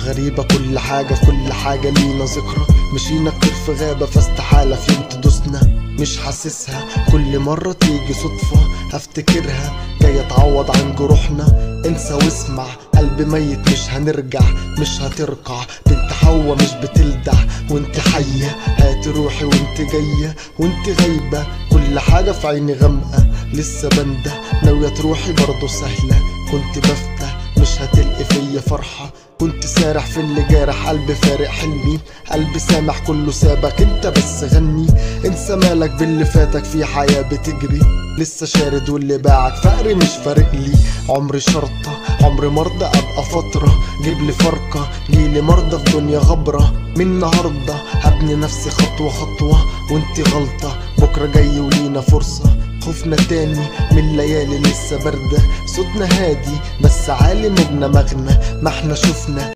غريبة كل حاجة في كل حاجة لينا ذكرى. مشينا كتير في غابة فاستحالة في يوم تدوسنا. مش حاسسها كل مرة تيجي صدفة هفتكرها جاية تعوض عن جروحنا. انسى واسمع قلب ميت مش هنرجع مش هترقع. بنت حوا مش بتلدع وانت حية. هات روحي وانت جاية وانت غايبة. كل حاجة في عيني غامقة لسه بندة. ناوية تروحي برضو سهلة. كنت بفتح مش هتلقي فيا فرحة. كنت سارح في اللي جارح قلبي فارق حلمي. قلبي سامح كله سابك انت بس غني. انسى مالك باللي فاتك في حياة بتجري. لسه شارد واللي باعك فقري مش فارق لي. عمري شرطة عمري مرضى ابقى فترة. جيب لي فرقة جيلي مرضى في دنيا غبرة. من النهاردة هبني نفسي خطوة خطوة وانتي غلطة. بكرة جاي ولينا فرصة. خوفنا تاني من الليالي لسه باردة. صوتنا هادي بس عالي من دماغنا. ما احنا شفنا